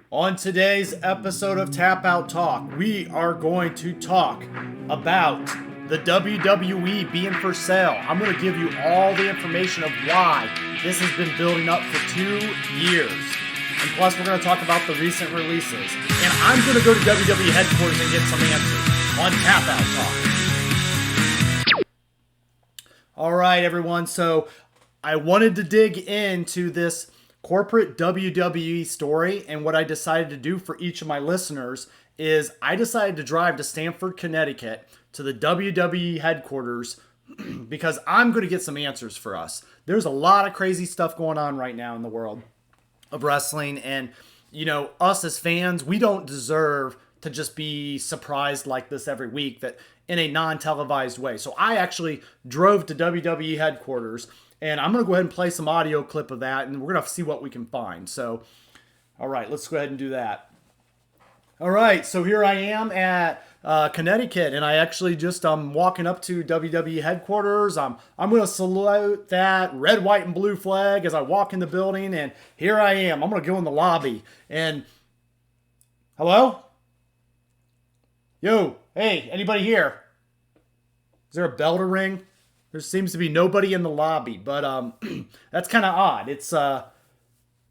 On today's episode of Tap Out Talk, we are going to talk about the WWE being for sale. I'm going to give you all the information of why this has been building up for 2 years. And plus, we're going to talk about the recent releases. And I'm going to go to WWE headquarters and get some answers on Tap Out Talk. All right, everyone. So I wanted to dig into this corporate WWE story, and what I decided to do for each of my listeners is I decided to drive to Stamford, Connecticut to the WWE headquarters because I'm going to get some answers for us. There's a lot of crazy stuff going on right now in the world of wrestling, and you know, us as fans, we don't deserve to just be surprised like this every week that in a non-televised way. So I actually drove to WWE headquarters, and I'm going to go ahead and play some audio clip of that, and we're going to see what we can find. So, all right, let's go ahead and do that. All right, so here I am at Connecticut, and I actually just walking up to WWE headquarters. I'm going to salute that red, white, and blue flag as I walk in the building, and here I am. I'm going to go in the lobby, and hello? Yo, hey, anybody here? Is there a bell to ring? There seems to be nobody in the lobby, but that's kind of odd. It's a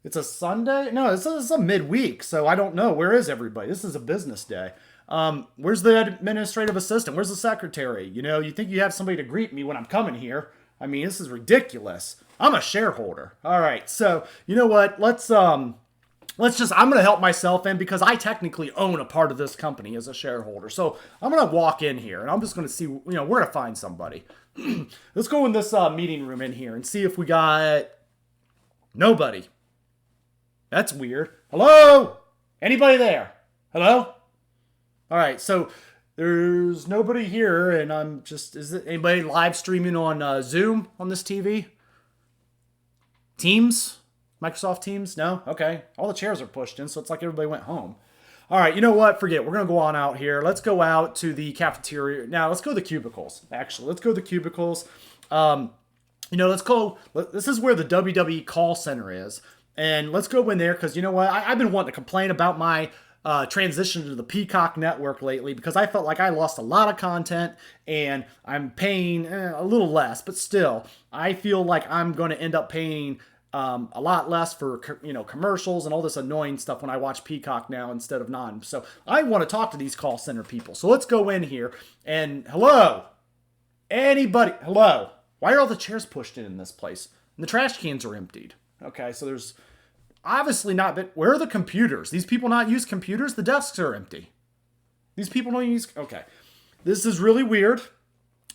Sunday? No, this is a midweek, so I don't know. Where is everybody? This is a business day. Where's the administrative assistant? Where's the secretary? You know, you think you have somebody to greet me when I'm coming here. I mean, this is ridiculous. I'm a shareholder. All right, so you know what? I'm going to help myself in because I technically own a part of this company as a shareholder. So I'm going to walk in here and I'm just going to see, you know, where to find somebody. Let's go in this meeting room in here and see if we got nobody. That's weird. Hello? Anybody there? Hello? All right, so there's nobody here, and is it anybody live streaming on Zoom on this TV? Teams? Microsoft Teams? No? Okay. All the chairs are pushed in, so it's like everybody went home. All right, you know what? Forget it. We're going to go on out here. Let's go out to the cafeteria. Now, let's go to the cubicles, actually. Let's go to the cubicles. This is where the WWE call center is. And let's go in there because, you know what? I've been wanting to complain about my transition to the Peacock network lately because I felt like I lost a lot of content and I'm paying a little less. But still, I feel like I'm going to end up paying a lot less for commercials and all this annoying stuff when I watch Peacock now instead of non. So I want to talk to these call center people. So let's go in here and hello, anybody? Hello. Why are all the chairs pushed in this place? And the trash cans are emptied. Okay, so there's obviously not been. Where are the computers? These people not use computers? The desks are empty. These people don't use. Okay, this is really weird.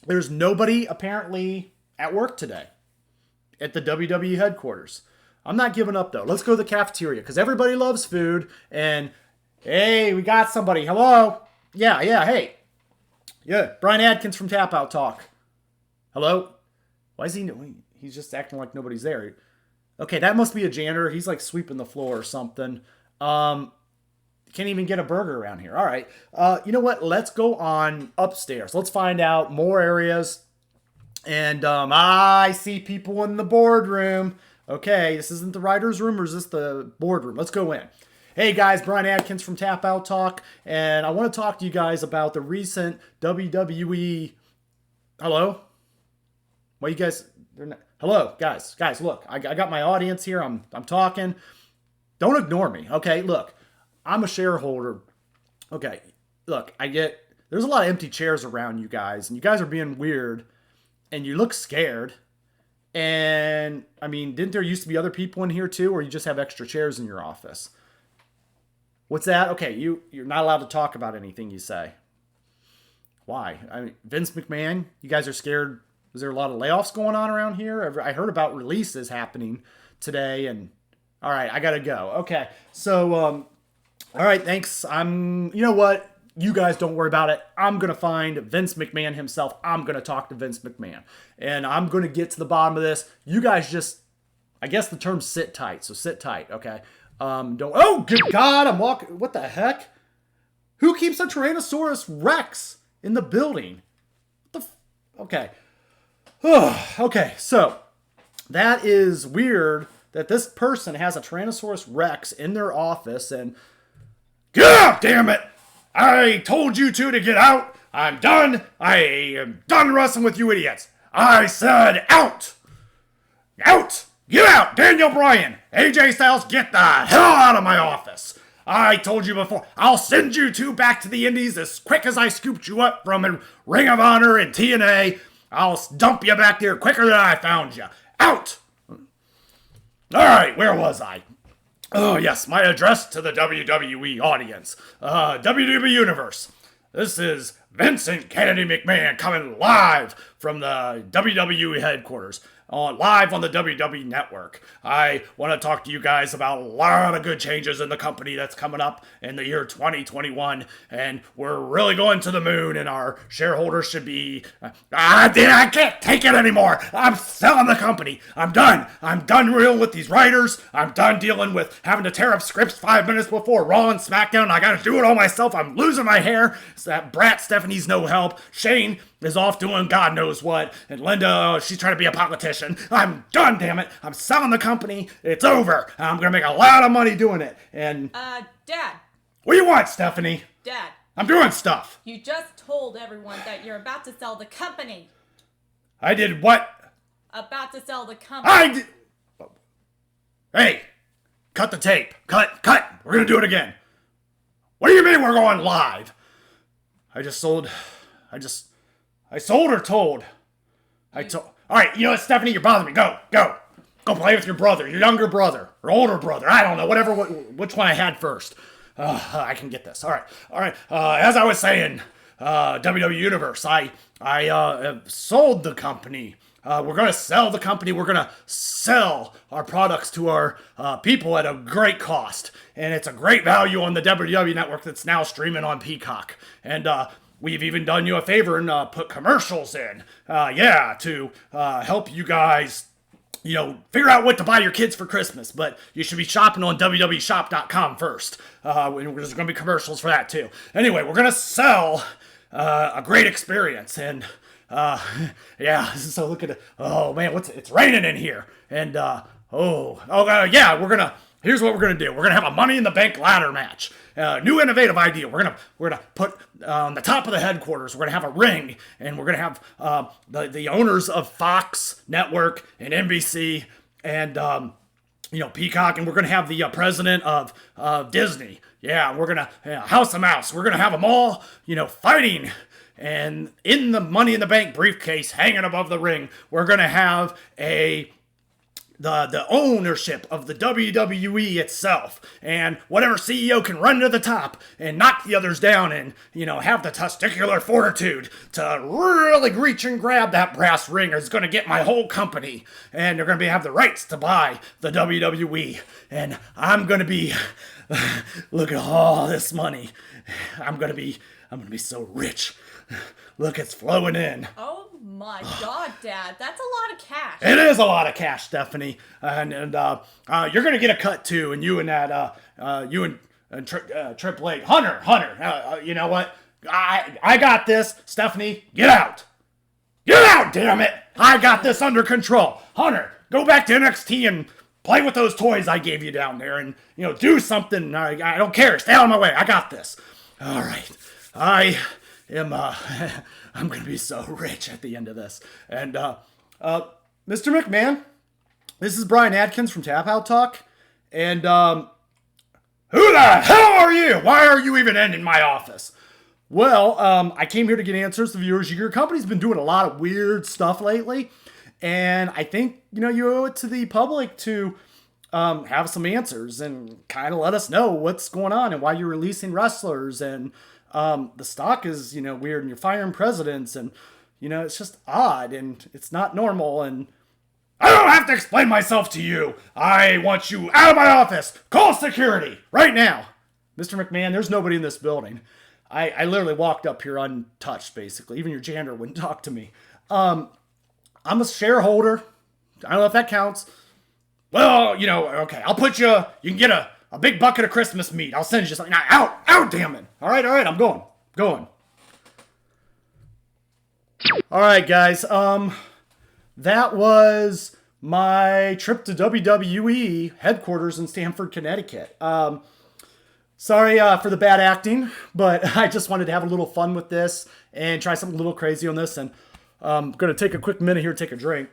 There's nobody apparently at work today at the WWE headquarters. I'm not giving up though. Let's go to the cafeteria because everybody loves food. And hey, we got somebody. Hello? Yeah, hey. Yeah, Bryan Adkins from Tap Out Talk. Hello? Why is he? He's just acting like nobody's there. Okay, that must be a janitor. He's like sweeping the floor or something. Can't even get a burger around here. All right. You know what? Let's go on upstairs. Let's find out more areas. And I see people in the boardroom. Okay, this isn't the writer's room, or is this the boardroom? Let's go in. Hey guys, Bryan Adkins from Tap Out Talk, and I want to talk to you guys about the recent WWE. Hello? Why you guys? Hello, guys. Look, I got my audience here. I'm talking. Don't ignore me. Okay, look, I'm a shareholder. Okay, look, there's a lot of empty chairs around you guys, and you guys are being weird. And you look scared. And, I mean, didn't there used to be other people in here too? Or you just have extra chairs in your office? What's that? Okay, you're not allowed to talk about anything you say. Why? I mean, Vince McMahon, you guys are scared. Is there a lot of layoffs going on around here? I heard about releases happening today. And, all right, I got to go. Okay, so, all right, thanks. You know what? You guys don't worry about it. I'm going to find Vince McMahon himself. I'm going to talk to Vince McMahon. And I'm going to get to the bottom of this. You guys just, I guess the term's sit tight. So sit tight, okay? Oh, good God, I'm walking. What the heck? Who keeps a Tyrannosaurus Rex in the building? Okay. Okay, so that is weird that this person has a Tyrannosaurus Rex in their office. And Get out, damn it! I told you two to get out. I'm done. I am done wrestling with you idiots. I said out! Out! Get out! Daniel Bryan! AJ Styles, get the hell out of my office! I told you before, I'll send you two back to the Indies as quick as I scooped you up from Ring of Honor and TNA. I'll dump you back there quicker than I found you. Out! Alright, where was I? Oh yes, my address to the WWE audience. WWE Universe. This is Vincent Kennedy McMahon coming live from the WWE headquarters. Live on the WWE Network. I want to talk to you guys about a lot of good changes in the company that's coming up in the year 2021, and we're really going to the moon, and our shareholders should be... I can't take it anymore! I'm selling the company! I'm done! I'm done dealing with these writers! I'm done dealing with having to tear up scripts 5 minutes before Raw and SmackDown. I gotta do it all myself. I'm losing my hair. So that brat Stephanie's no help. Shane is off doing God knows what, and Linda, she's trying to be a politician. I'm done, damn it. I'm selling the company. It's over. I'm gonna make a lot of money doing it. And Dad. What do you want, Stephanie? Dad. I'm doing stuff. You just told everyone that you're about to sell the company. I did what? About to sell the company. I did... Hey, cut the tape. Cut. We're gonna do it again. What do you mean we're going live? I sold or told? All right, you know what, Stephanie, you're bothering me. Go play with your brother, your younger brother, or older brother. I don't know, which one I had first. I can get this. All right. As I was saying, WWE Universe, I sold the company. We're going to sell the company. We're going to sell our products to our people at a great cost. And it's a great value on the WWE Network that's now streaming on Peacock. And we've even done you a favor and put commercials in. To help you guys, figure out what to buy your kids for Christmas. But you should be shopping on www.shop.com first. There's going to be commercials for that too. Anyway, we're going to sell a great experience. And so look at it. Oh man, it's raining in here. And here's what we're gonna do. We're gonna have a Money in the Bank ladder match. New innovative idea. We're gonna put on the top of the headquarters. We're gonna have a ring, and we're gonna have the owners of Fox Network and NBC and Peacock, and we're gonna have the president of Disney. Yeah, we're gonna House of Mouse. We're gonna have them all fighting. And in the Money in the Bank briefcase hanging above the ring, we're going to have the ownership of the WWE itself. And whatever CEO can run to the top and knock the others down and, have the testicular fortitude to really reach and grab that brass ring is going to get my whole company. And they're going to have the rights to buy the WWE. And I'm going to be, look at all this money. I'm going to be so rich. Look, it's flowing in. Oh my God, Dad, that's a lot of cash. It is a lot of cash, Stephanie, and you're gonna get a cut too. And you and that, Triple H, Hunter. You know what? I got this, Stephanie. Get out, damn it! I got this under control. Hunter, go back to NXT and play with those toys I gave you down there, and do something. I don't care. Stay out of my way. I got this. All right. I'm gonna be so rich at the end of this. And Mr. McMahon, this is Bryan Adkins from Tap Out Talk. And who the hell are you? Why are you even in my office? Well, I came here to get answers to viewers. Your company's been doing a lot of weird stuff lately, and I think you owe it to the public to have some answers and kind of let us know what's going on and why you're releasing wrestlers and. The stock is, weird and you're firing presidents and, it's just odd and it's not normal and I don't have to explain myself to you. I want you out of my office. Call security right now. Mr. McMahon, there's nobody in this building. I literally walked up here untouched, basically. Even your janitor wouldn't talk to me. I'm a shareholder. I don't know if that counts. Well, okay, I'll put you can get a big bucket of Christmas meat. I'll send you something. Now, out, damn it. All right, I'm going. All right, guys. That was my trip to WWE headquarters in Stamford, Connecticut. Sorry for the bad acting, but I just wanted to have a little fun with this and try something a little crazy on this. And I'm going to take a quick minute here to take a drink.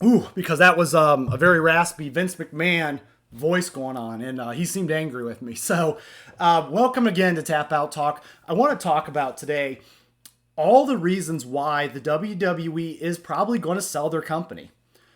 Ooh, because that was a very raspy Vince McMahon voice going on, and he seemed angry with me. So, welcome again to Tap Out Talk. I want to talk about today all the reasons why the WWE is probably going to sell their company.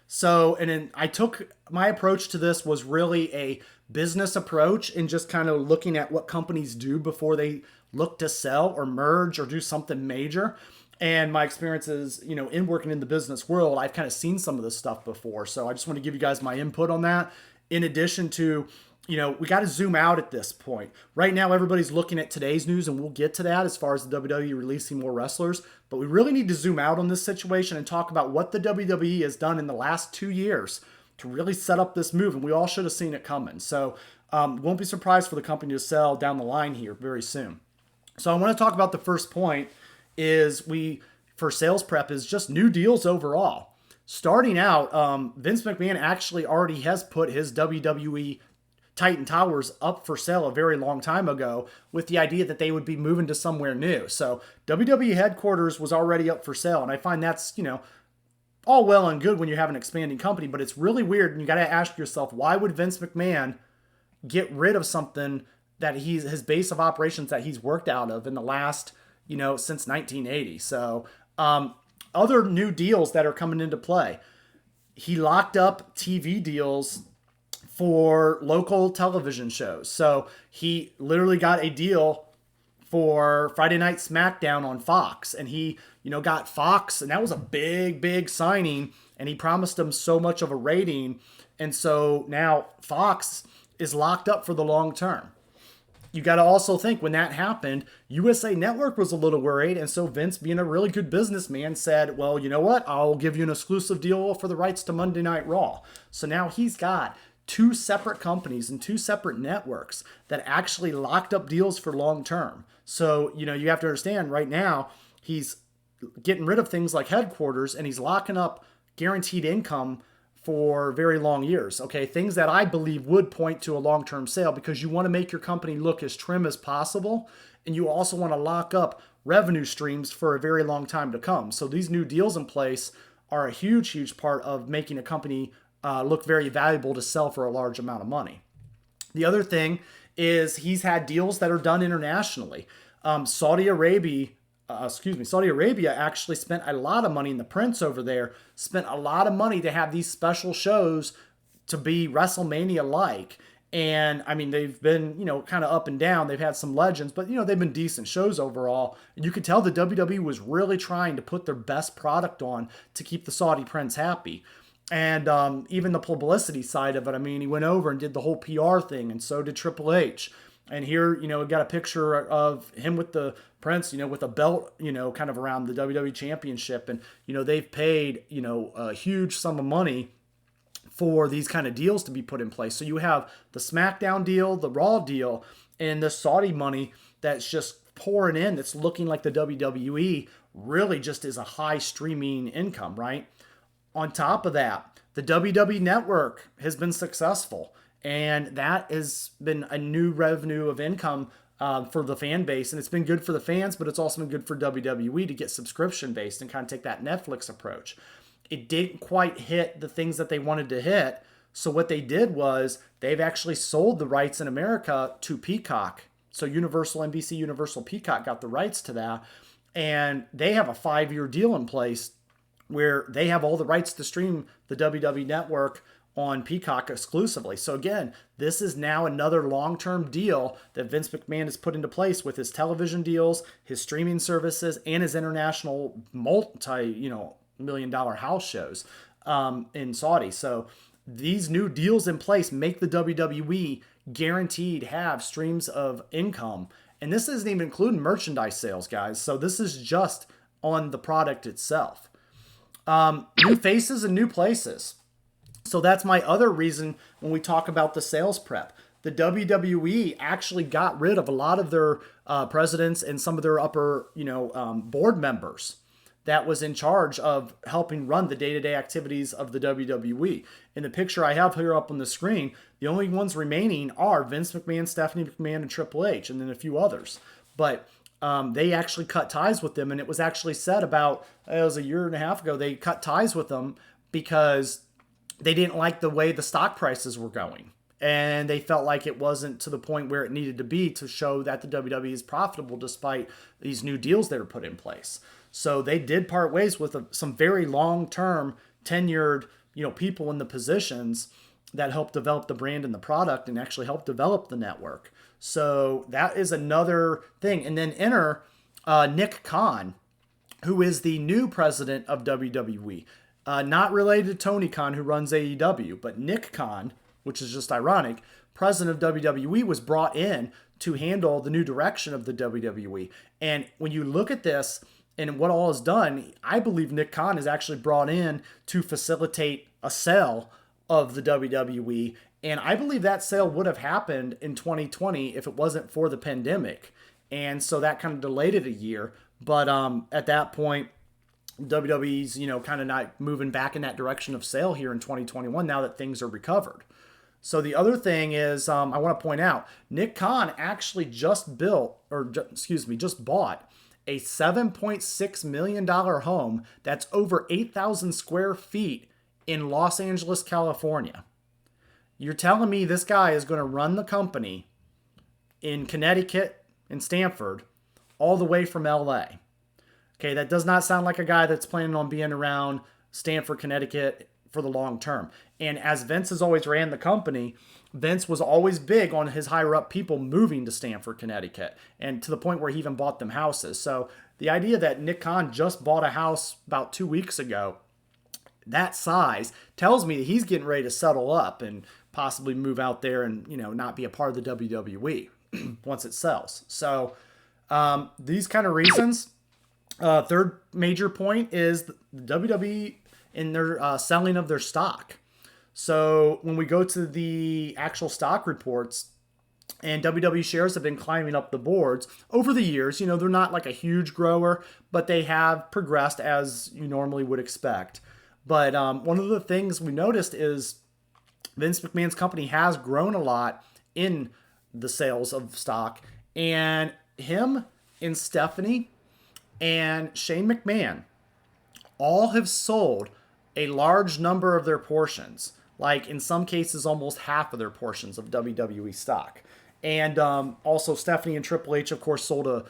So, and then I took my approach to this was really a business approach and just kind of looking at what companies do before they look to sell or merge or do something major. And my experiences, in working in the business world, I've kind of seen some of this stuff before. So I just want to give you guys my input on that. In addition to, we got to zoom out at this point. Right now, everybody's looking at today's news, and we'll get to that as far as the WWE releasing more wrestlers. But we really need to zoom out on this situation and talk about what the WWE has done in the last 2 years to really set up this move. And we all should have seen it coming. So won't be surprised for the company to sell down the line here very soon. So I want to talk about the first point is for sales prep is just new deals overall. Starting out, Vince McMahon actually already has put his WWE Titan Towers up for sale a very long time ago with the idea that they would be moving to somewhere new. So WWE headquarters was already up for sale. And I find that's, all well and good when you have an expanding company, but it's really weird. And you got to ask yourself, why would Vince McMahon get rid of something that his base of operations that he's worked out of in the last, since 1980. So, other new deals that are coming into play. He locked up TV deals for local television shows. So he literally got a deal for Friday Night SmackDown on Fox, and he, got Fox, and that was a big, big signing, and he promised them so much of a rating. And so now Fox is locked up for the long term. You got to also think when that happened, USA Network was a little worried. And so Vince, being a really good businessman, said, well, you know what? I'll give you an exclusive deal for the rights to Monday Night Raw. So now he's got two separate companies and two separate networks that actually locked up deals for long term. So, you have to understand right now, he's getting rid of things like headquarters and he's locking up guaranteed income for very long years. Okay, things that I believe would point to a long-term sale because you want to make your company look as trim as possible, and you also want to lock up revenue streams for a very long time to come. So these new deals in place are a huge, huge part of making a company look very valuable to sell for a large amount of money. The other thing is he's had deals that are done internationally. Saudi Arabia actually spent a lot of money, and the Prince over there spent a lot of money to have these special shows to be WrestleMania-like. And, I mean, they've been, kind of up and down. They've had some legends, but, they've been decent shows overall. You could tell the WWE was really trying to put their best product on to keep the Saudi Prince happy. And even the publicity side of it, I mean, he went over and did the whole PR thing, and so did Triple H. And here, we got a picture of him with the Prince, with a belt, kind of around the WWE Championship. And, they've paid, a huge sum of money for these kind of deals to be put in place. So you have the SmackDown deal, the Raw deal, and the Saudi money that's just pouring in. That's looking like the WWE really just is a high streaming income, right? On top of that, the WWE Network has been successful. And that has been a new revenue of income for the fan base. And it's been good for the fans, but it's also been good for WWE to get subscription-based and kind of take that Netflix approach. It didn't quite hit the things that they wanted to hit. So what they did was they've actually sold the rights in America to Peacock. So NBC Universal Peacock got the rights to that. And they have a 5-year deal in place where they have all the rights to stream the WWE Network on Peacock exclusively. So again, this is now another long-term deal that Vince McMahon has put into place with his television deals, his streaming services, and his international multi-million-dollar house shows in Saudi. So these new deals in place make the WWE guaranteed have streams of income. And this isn't even including merchandise sales, guys. So this is just on the product itself. New faces and new places. So that's my other reason when we talk about the sales prep. The WWE actually got rid of a lot of their presidents and some of their upper, board members. that was in charge of helping run the day-to-day activities of the WWE. In the picture I have here up on the screen, the only ones remaining are Vince McMahon, Stephanie McMahon, and Triple H, and then a few others. But they actually cut ties with them, and it was actually said about, it was a year and a half ago, they cut ties with them because they didn't like the way the stock prices were going. And they felt like it wasn't to the point where it needed to be to show that the WWE is profitable despite these new deals that are put in place. So they did part ways with some very long-term, tenured, people in the positions that helped develop the brand and the product and actually helped develop the network. So that is another thing. And then enter Nick Khan, who is the new president of WWE. Not related to Tony Khan, who runs AEW, but Nick Khan, which is just ironic, president of WWE, was brought in to handle the new direction of the WWE. And when you look at this and what all is done, I believe Nick Khan is actually brought in to facilitate a sale of the WWE. And I believe that sale would have happened in 2020 if it wasn't for the pandemic. And so that kind of delayed it a year. But at that point, WWE's, kind of not moving back in that direction of sale here in 2021 now that things are recovered. So the other thing is, I want to point out, Nick Khan actually just bought a $7.6 million home that's over 8,000 square feet in Los Angeles, California. You're telling me this guy is going to run the company in Connecticut and Stamford all the way from LA. Okay, that does not sound like a guy that's planning on being around Stamford, Connecticut for the long term. And as Vince has always ran the company, Vince was always big on his higher up people moving to Stamford, Connecticut, and to the point where he even bought them houses. So the idea that Nick Khan just bought a house about 2 weeks ago, that size, tells me that he's getting ready to settle up and possibly move out there and, not be a part of the WWE once it sells. So these kind of reasons. Third major point is the WWE in their selling of their stock. So when we go to the actual stock reports, and WWE shares have been climbing up the boards over the years, they're not like a huge grower, but they have progressed as you normally would expect. But one of the things we noticed is Vince McMahon's company has grown a lot in the sales of stock, and him and Stephanie and Shane McMahon all have sold a large number of their portions, like in some cases almost half of their portions of WWE stock. And also Stephanie and Triple H, of course, sold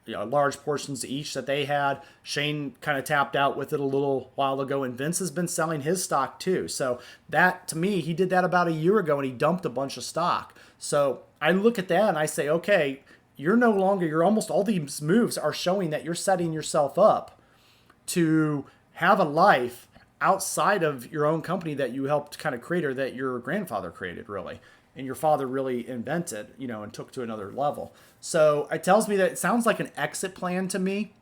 large portions each that they had. Shane kind of tapped out with it a little while ago, and Vince has been selling his stock too. So that, to me, he did that about a year ago, and he dumped a bunch of stock. So I look at that and I say, okay, you're almost all these moves are showing that you're setting yourself up to have a life outside of your own company that you helped kind of create, or that your grandfather created, really, and your father really invented, and took to another level. So it tells me that it sounds like an exit plan to me.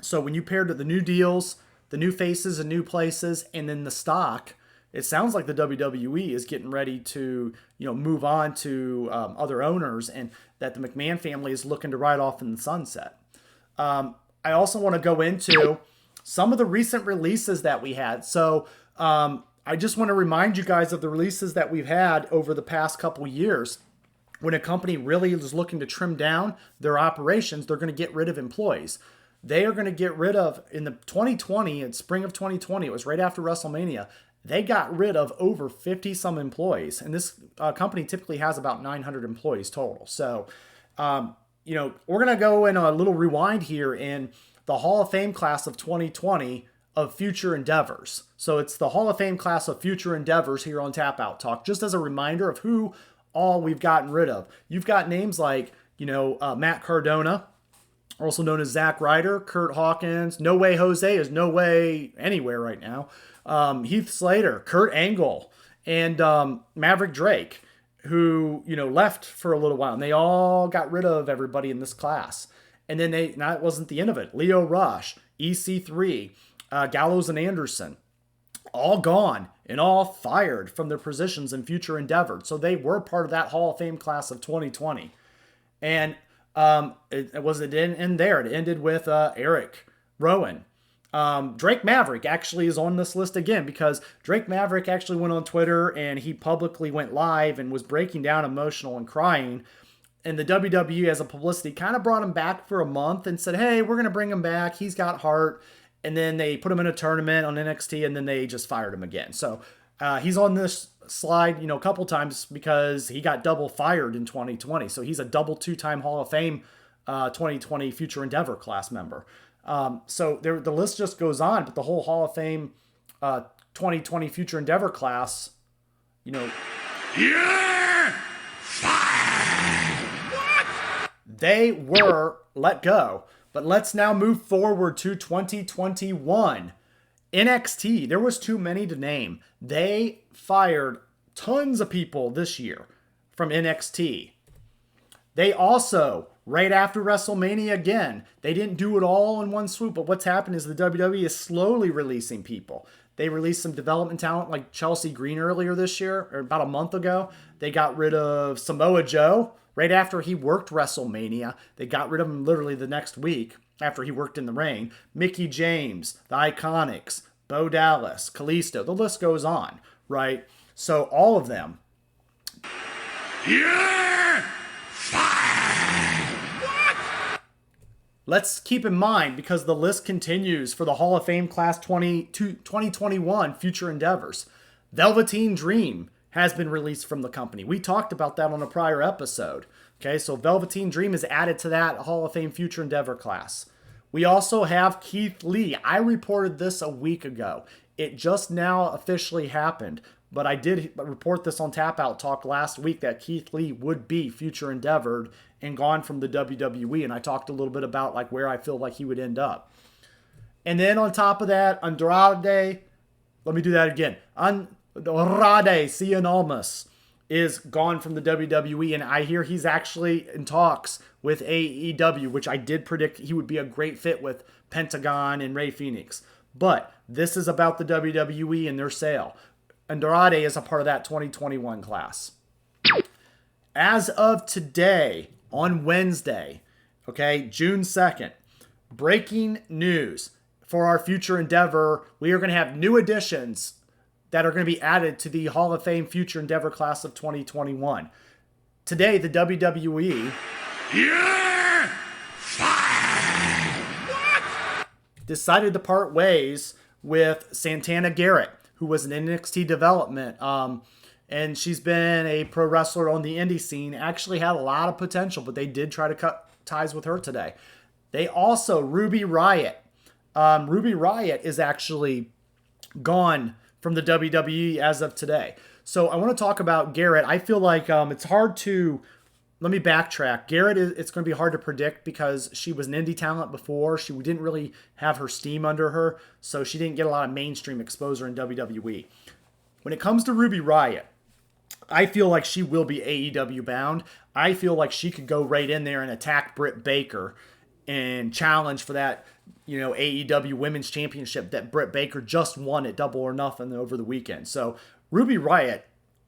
So when you pair to the new deals, the new faces and new places, and then the stock, it sounds like the WWE is getting ready to, move on to other owners, and that the McMahon family is looking to ride off in the sunset. I also want to go into some of the recent releases that we had. So I just want to remind you guys of the releases that we've had over the past couple years. When a company really is looking to trim down their operations, they're going to get rid of employees. They are going to get rid of, in the 2020, in spring of 2020, it was right after WrestleMania, they got rid of over 50 some employees. And this company typically has about 900 employees total. So, we're going to go in a little rewind here in the Hall of Fame class of 2020 of future endeavors. So it's the Hall of Fame class of future endeavors here on Tap Out Talk, just as a reminder of who all we've gotten rid of. You've got names like, Matt Cardona, also known as Zack Ryder, Kurt Hawkins, No Way Jose is no way anywhere right now, Heath Slater, Kurt Angle, and Maverick Drake, who, left for a little while, and they all got rid of everybody in this class. And then that wasn't the end of it. Leo Rush, EC3, Gallows and Anderson, all gone and all fired from their positions in future endeavors. So they were part of that Hall of Fame class of 2020. And it didn't end there. It ended with Eric Rowan, Drake Maverick actually is on this list again because Drake Maverick actually went on Twitter and he publicly went live and was breaking down emotional and crying. And the WWE, as a publicity, kind of brought him back for a month and said, hey, we're going to bring him back. He's got heart. And then they put him in a tournament on NXT and then they just fired him again. So he's on this slide, a couple times because he got double fired in 2020. So he's a double two-time Hall of Fame 2020 Future Endeavor class member. So the list just goes on, but the whole Hall of Fame 2020 Future Endeavor class, You're fired! What? They were let go. But let's now move forward to 2021. NXT, there was too many to name. They fired tons of people this year from NXT. They also, right after WrestleMania again, they didn't do it all in one swoop, but what's happened is the WWE is slowly releasing people. They released some development talent like Chelsea Green earlier this year, or about a month ago. They got rid of Samoa Joe right after he worked WrestleMania. They got rid of him literally the next week after he worked in the ring. Mickie James, the Iconics, Bo Dallas, Kalisto, the list goes on, right? So all of them. You're fired! What? Let's keep in mind, because the list continues for the Hall of Fame Class 2021 Future Endeavors. Velveteen Dream has been released from the company. We talked about that on a prior episode. Okay, so Velveteen Dream is added to that Hall of Fame Future Endeavor class. We also have Keith Lee. I reported this a week ago. It just now officially happened, but I did report this on Tap Out Talk last week that Keith Lee would be Future Endeavored and gone from the WWE, and I talked a little bit about like where I feel like he would end up. And then on top of that, Andrade, let me do that again. Andrade Cien Almas is gone from the WWE, and I hear he's actually in talks with AEW, which I did predict he would be a great fit with Pentagon and Rey Fenix. But this is about the WWE and their sale. Andrade is a part of that 2021 class. As of today, on Wednesday, okay, June 2nd, breaking news for our Future Endeavor. We are going to have new additions that are going to be added to the Hall of Fame Future Endeavor class of 2021. Today, the WWE You're fired! What? decided to part ways with Santana Garrett, who was an NXT development. And she's been a pro wrestler on the indie scene. Actually had a lot of potential, but they did try to cut ties with her today. They also, Ruby Riott. Ruby Riott is actually gone from the WWE as of today. So I want to talk about Garrett. I feel like it's hard to, let me backtrack. Garrett, it's going to be hard to predict because she was an indie talent before. She didn't really have her steam under her, so she didn't get a lot of mainstream exposure in WWE. When it comes to Ruby Riott, I feel like she will be AEW bound. I feel like she could go right in there and attack Britt Baker and challenge for that, AEW Women's Championship that Britt Baker just won at Double or Nothing over the weekend. So Ruby Riott,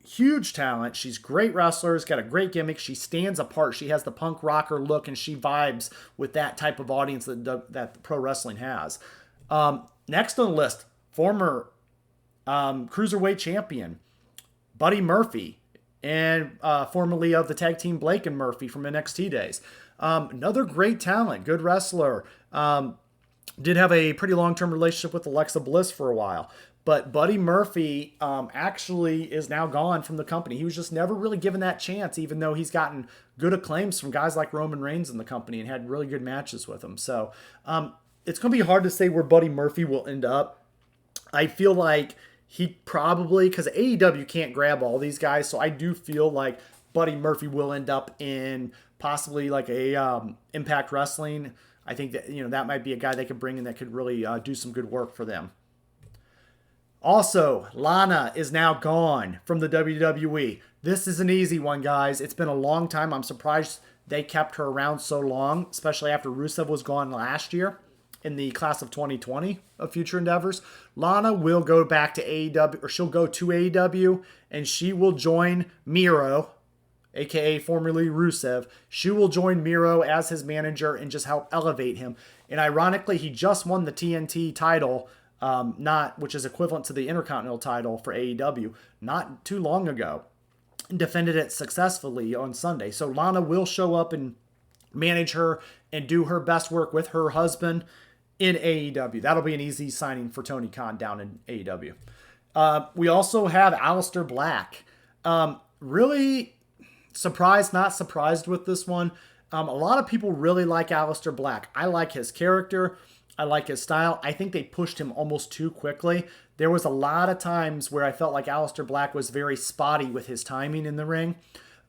huge talent. She's a great wrestler. She's got a great gimmick. She stands apart. She has the punk rocker look, and she vibes with that type of audience that pro wrestling has. Next on the list, former Cruiserweight champion Buddy Murphy, and formerly of the tag team Blake and Murphy from NXT days. Another great talent, good wrestler. Did have a pretty long-term relationship with Alexa Bliss for a while. But Buddy Murphy actually is now gone from the company. He was just never really given that chance, even though he's gotten good acclaims from guys like Roman Reigns in the company and had really good matches with him. So it's going to be hard to say where Buddy Murphy will end up. I feel like he probably, because AEW can't grab all these guys, so I do feel like Buddy Murphy will end up in possibly like a Impact Wrestling. I think that that might be a guy they could bring in that could really do some good work for them. Also, Lana is now gone from the WWE. This is an easy one, guys. It's been a long time. I'm surprised they kept her around so long, especially after Rusev was gone last year in the class of 2020 of Future Endeavors. Lana will go back to AEW, or she'll go to AEW, and she will join Miro, aka formerly Rusev. She will join Miro as his manager and just help elevate him. And ironically, he just won the TNT title, which is equivalent to the Intercontinental title for AEW, not too long ago. And defended it successfully on Sunday. So Lana will show up and manage her and do her best work with her husband in AEW. That'll be an easy signing for Tony Khan down in AEW. We also have Aleister Black. Really surprised, not surprised with this one. A lot of people really like Aleister Black. I like his character. I like his style. I think they pushed him almost too quickly. There was a lot of times where I felt like Aleister Black was very spotty with his timing in the ring.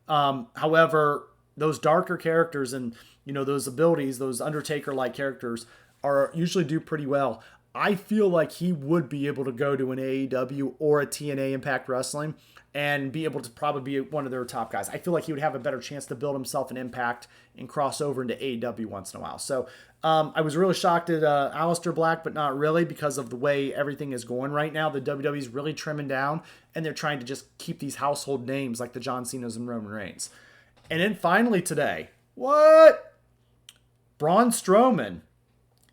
However, those darker characters and, those abilities, those Undertaker-like characters are usually do pretty well. I feel like he would be able to go to an AEW or a TNA Impact Wrestling and be able to probably be one of their top guys. I feel like he would have a better chance to build himself an Impact and cross over into AEW once in a while. So I was really shocked at Aleister Black, but not really, because of the way everything is going right now. The WWE's really trimming down, and they're trying to just keep these household names like the John Cena's and Roman Reigns. And then finally today, Braun Strowman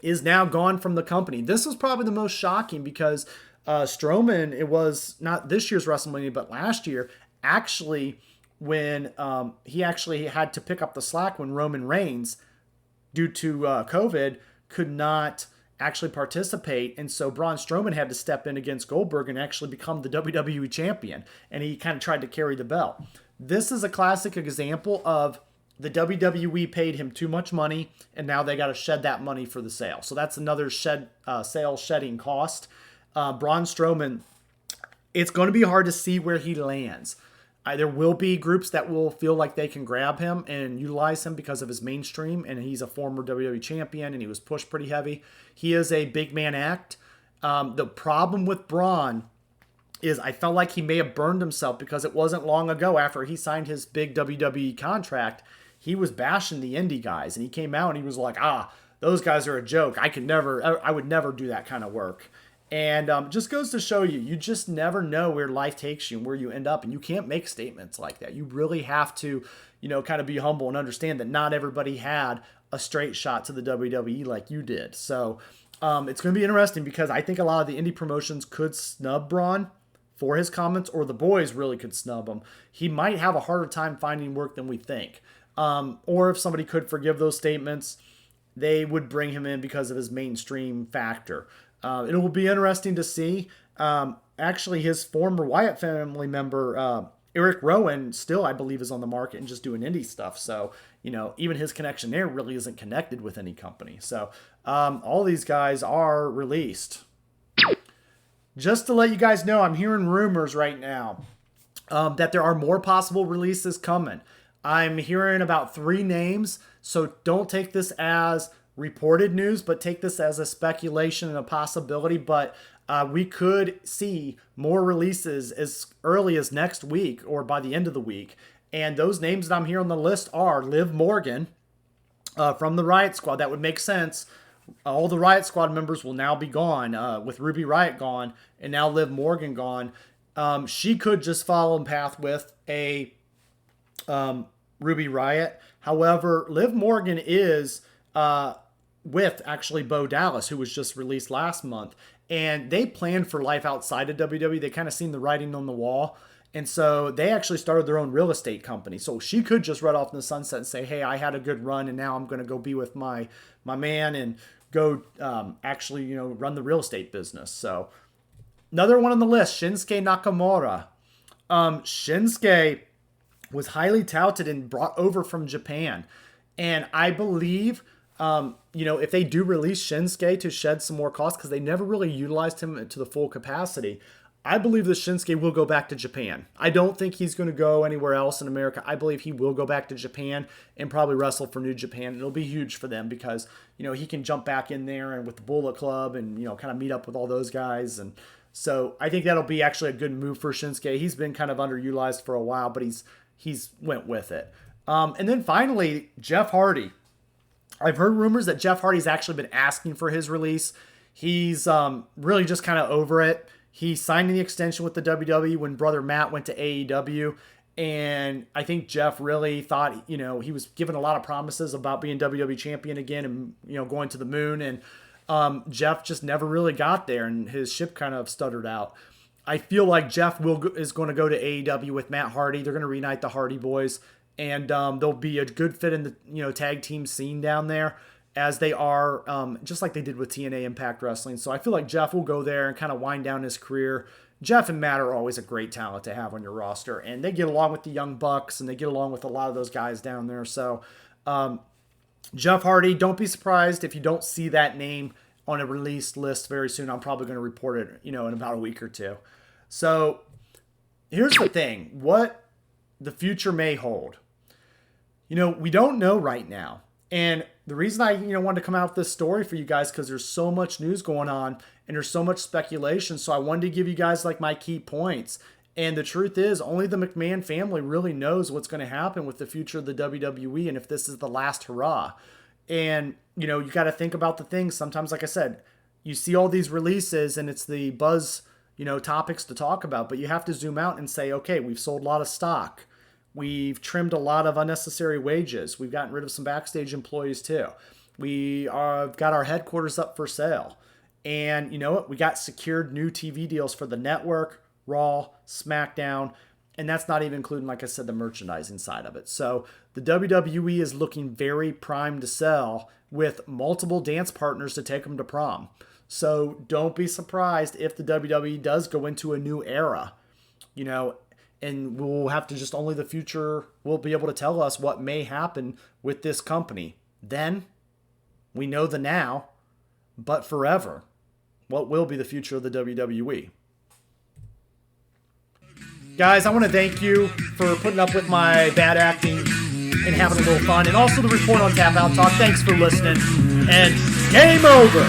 is now gone from the company. This was probably the most shocking because Strowman, it was not this year's WrestleMania, but last year, actually, when he actually had to pick up the slack when Roman Reigns, due to COVID, could not actually participate. And so Braun Strowman had to step in against Goldberg and actually become the WWE champion. And he kind of tried to carry the belt. This is a classic example of the WWE paid him too much money, and now they got to shed that money for the sale. So that's another sale shedding cost. Braun Strowman, it's going to be hard to see where he lands. There will be groups that will feel like they can grab him and utilize him because of his mainstream, and he's a former WWE champion, and he was pushed pretty heavy. He is a big man act. The problem with Braun is I felt like he may have burned himself because it wasn't long ago after he signed his big WWE contract, he was bashing the indie guys, and he came out and he was like, those guys are a joke. I would never do that kind of work. And just goes to show you, you just never know where life takes you and where you end up. And you can't make statements like that. You really have to, kind of be humble and understand that not everybody had a straight shot to the WWE like you did. So it's going to be interesting because I think a lot of the indie promotions could snub Braun for his comments, or the boys really could snub him. He might have a harder time finding work than we think. Or if somebody could forgive those statements, they would bring him in because of his mainstream factor. It will be interesting to see. Actually, his former Wyatt family member, Eric Rowan, still, I believe, is on the market and just doing indie stuff. So, even his connection there really isn't connected with any company. So, all these guys are released. Just to let you guys know, I'm hearing rumors right now that there are more possible releases coming. I'm hearing about 3 names, so don't take this as reported news, but take this as a speculation and a possibility. But we could see more releases as early as next week or by the end of the week. And those names that I'm here on the list are Liv Morgan from the Riot Squad. That would make sense. All the Riot Squad members will now be gone, with Ruby Riott gone and now Liv Morgan gone. She could just follow in path with a Ruby Riott. However, Liv Morgan is with actually Bo Dallas, who was just released last month. And they planned for life outside of WWE. They kind of seen the writing on the wall. And so they actually started their own real estate company. So she could just run off in the sunset and say, hey, I had a good run and now I'm going to go be with my man and go actually, run the real estate business. So another one on the list, Shinsuke Nakamura. Shinsuke was highly touted and brought over from Japan. And I believe, if they do release Shinsuke to shed some more costs, because they never really utilized him to the full capacity, I believe that Shinsuke will go back to Japan. I don't think he's going to go anywhere else in America. I believe he will go back to Japan and probably wrestle for New Japan. It'll be huge for them because, he can jump back in there and with the Bullet Club and, kind of meet up with all those guys. And so I think that'll be actually a good move for Shinsuke. He's been kind of underutilized for a while, but he's went with it. And then finally, Jeff Hardy. I've heard rumors that Jeff Hardy's actually been asking for his release. He's really just kind of over it. He signed the extension with the WWE when Brother Matt went to AEW. And I think Jeff really thought, he was given a lot of promises about being WWE champion again and, going to the moon. And Jeff just never really got there, and his ship kind of stuttered out. I feel like Jeff is going to go to AEW with Matt Hardy. They're going to reunite the Hardy Boys, and they'll be a good fit in the tag team scene down there, as they are, just like they did with TNA Impact Wrestling. So I feel like Jeff will go there and kind of wind down his career. Jeff and Matt are always a great talent to have on your roster, and they get along with the Young Bucks, and they get along with a lot of those guys down there. So Jeff Hardy, don't be surprised if you don't see that name on a release list very soon. I'm probably going to report it, in about a week or two. So here's the thing, what the future may hold. We don't know right now. And the reason I, wanted to come out with this story for you guys, because there's so much news going on and there's so much speculation. So I wanted to give you guys like my key points. And the truth is, only the McMahon family really knows what's going to happen with the future of the WWE and if this is the last hurrah. And, you got to think about the things. Sometimes, like I said, you see all these releases and it's the buzz, topics to talk about. But you have to zoom out and say, okay, we've sold a lot of stock. We've trimmed a lot of unnecessary wages. We've gotten rid of some backstage employees too. We got our headquarters up for sale. And you know what? We got secured new TV deals for the network, Raw, SmackDown, and that's not even including, like I said, the merchandising side of it. So the WWE is looking very primed to sell with multiple dance partners to take them to prom. So don't be surprised if the WWE does go into a new era, and we'll have to just only the future will be able to tell us what may happen with this company. Then we know the now, but forever, what will be the future of the WWE? Guys, I want to thank you for putting up with my bad acting and having a little fun, and also the report on Tap Out Talk. Thanks for listening, and game over.